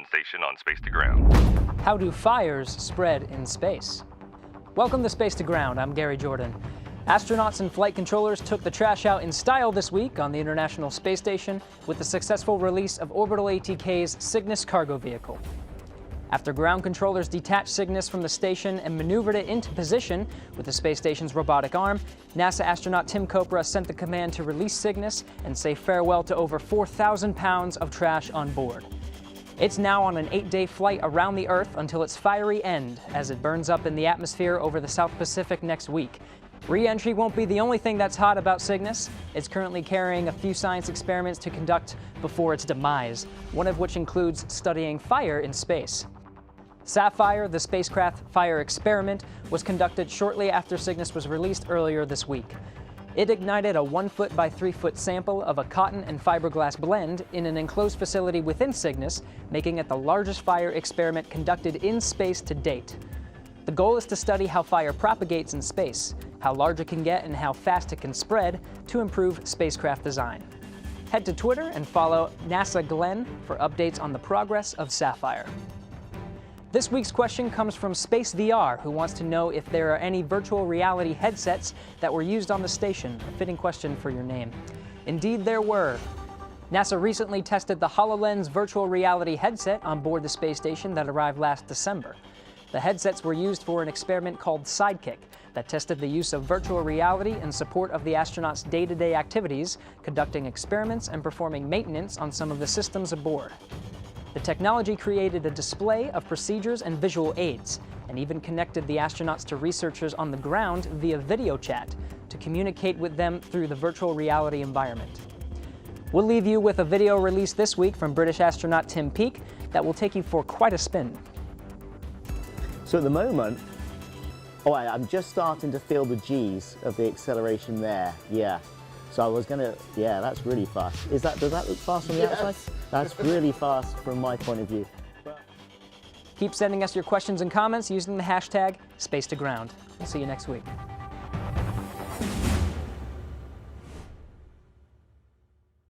station on Space to Ground. How do fires spread in space? Welcome to Space to Ground. I'm Gary Jordan. Astronauts and flight controllers took the trash out in style this week on the International Space Station with the successful release of Orbital ATK's Cygnus cargo vehicle. After ground controllers detached Cygnus from the station and maneuvered it into position with the space station's robotic arm, NASA astronaut Tim Kopra sent the command to release Cygnus and say farewell to over 4,000 pounds of trash on board. It's now on an 8-day flight around the Earth until its fiery end as it burns up in the atmosphere over the South Pacific next week. Re-entry won't be the only thing that's hot about Cygnus. It's currently carrying a few science experiments to conduct before its demise, one of which includes studying fire in space. Sapphire, the spacecraft fire experiment, was conducted shortly after Cygnus was released earlier this week. It ignited a 1-foot by 3-foot sample of a cotton and fiberglass blend in an enclosed facility within Cygnus, making it the largest fire experiment conducted in space to date. The goal is to study how fire propagates in space, how large it can get, and how fast it can spread to improve spacecraft design. Head to Twitter and follow NASA Glenn for updates on the progress of Sapphire. This week's question comes from Space VR, who wants to know if there are any virtual reality headsets that were used on the station. A fitting question for your name. Indeed, there were. NASA recently tested the HoloLens virtual reality headset on board the space station that arrived last December. The headsets were used for an experiment called Sidekick that tested the use of virtual reality in support of the astronauts' day-to-day activities, conducting experiments and performing maintenance on some of the systems aboard. The technology created a display of procedures and visual aids, and even connected the astronauts to researchers on the ground via video chat to communicate with them through the virtual reality environment. We'll leave you with a video released this week from British astronaut Tim Peake that will take you for quite a spin. So at the moment, I'm just starting to feel the G's of the acceleration there, yeah. So I was gonna, yeah, that's really fast. Does that look fast on the outside? That's really fast from my point of view. Keep sending us your questions and comments using the hashtag #SpaceToGround. We'll see you next week.